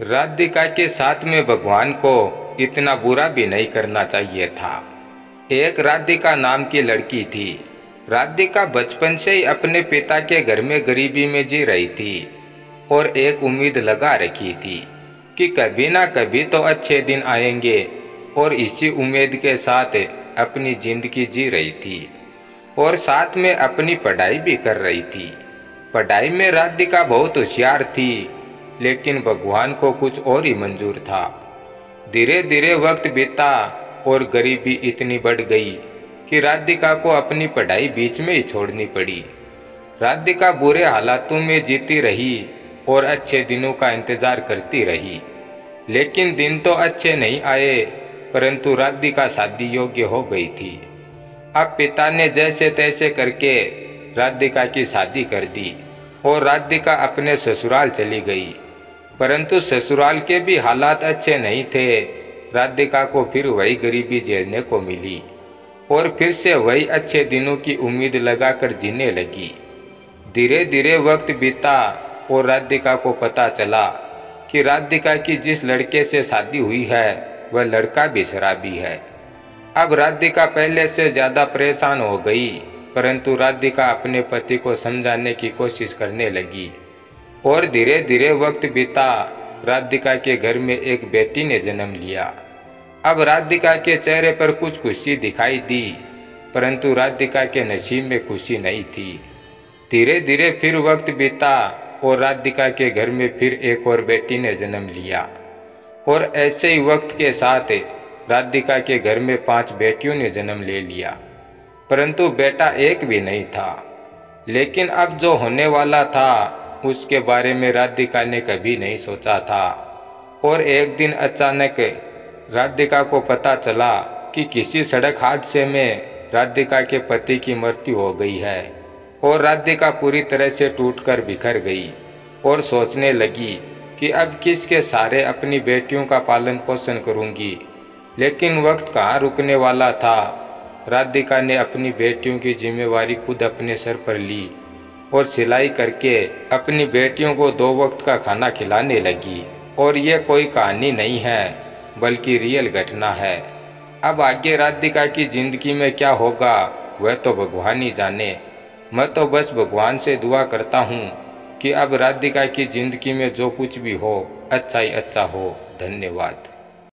राधिका के साथ में भगवान को इतना बुरा भी नहीं करना चाहिए था। एक राधिका नाम की लड़की थी। राधिका बचपन से ही अपने पिता के घर में गरीबी में जी रही थी और एक उम्मीद लगा रखी थी कि कभी ना कभी तो अच्छे दिन आएंगे, और इसी उम्मीद के साथ अपनी जिंदगी जी रही थी और साथ में अपनी पढ़ाई भी कर रही थी। पढ़ाई में राधिका बहुत होशियार थी, लेकिन भगवान को कुछ और ही मंजूर था। धीरे धीरे वक्त बीता और गरीबी इतनी बढ़ गई कि राधिका को अपनी पढ़ाई बीच में ही छोड़नी पड़ी। राधिका बुरे हालातों में जीती रही और अच्छे दिनों का इंतजार करती रही, लेकिन दिन तो अच्छे नहीं आए, परंतु राधिका शादी योग्य हो गई थी। अब पिता ने जैसे तैसे करके राधिका की शादी कर दी और राधिका अपने ससुराल चली गई, परंतु ससुराल के भी हालात अच्छे नहीं थे। राधिका को फिर वही गरीबी झेलने को मिली और फिर से वही अच्छे दिनों की उम्मीद लगाकर जीने लगी। धीरे धीरे वक्त बीता और राधिका को पता चला कि राधिका की जिस लड़के से शादी हुई है वह लड़का भी शराबी है। अब राधिका पहले से ज़्यादा परेशान हो गई, परंतु राधिका अपने पति को समझाने की कोशिश करने लगी और धीरे धीरे वक्त बीता। राधिका के घर में एक बेटी ने जन्म लिया। अब राधिका के चेहरे पर कुछ खुशी दिखाई दी, परंतु राधिका के नसीब में खुशी नहीं थी। धीरे धीरे फिर वक्त बीता और राधिका के घर में फिर एक और बेटी ने जन्म लिया, और ऐसे ही वक्त के साथ राधिका के घर में 5 बेटियों ने जन्म ले लिया, परंतु बेटा एक भी नहीं था। लेकिन अब जो होने वाला था उसके बारे में राधिका ने कभी नहीं सोचा था। और एक दिन अचानक राधिका को पता चला कि किसी सड़क हादसे में राधिका के पति की मृत्यु हो गई है, और राधिका पूरी तरह से टूटकर बिखर गई और सोचने लगी कि अब किसके सहारे अपनी बेटियों का पालन पोषण करूंगी। लेकिन वक्त कहाँ रुकने वाला था। राधिका ने अपनी बेटियों की जिम्मेवारी खुद अपने सर पर ली और सिलाई करके अपनी बेटियों को 2 वक्त का खाना खिलाने लगी। और ये कोई कहानी नहीं है, बल्कि रियल घटना है। अब आगे राधिका की जिंदगी में क्या होगा वह तो भगवान ही जाने। मैं तो बस भगवान से दुआ करता हूँ कि अब राधिका की जिंदगी में जो कुछ भी हो अच्छा ही अच्छा हो। धन्यवाद।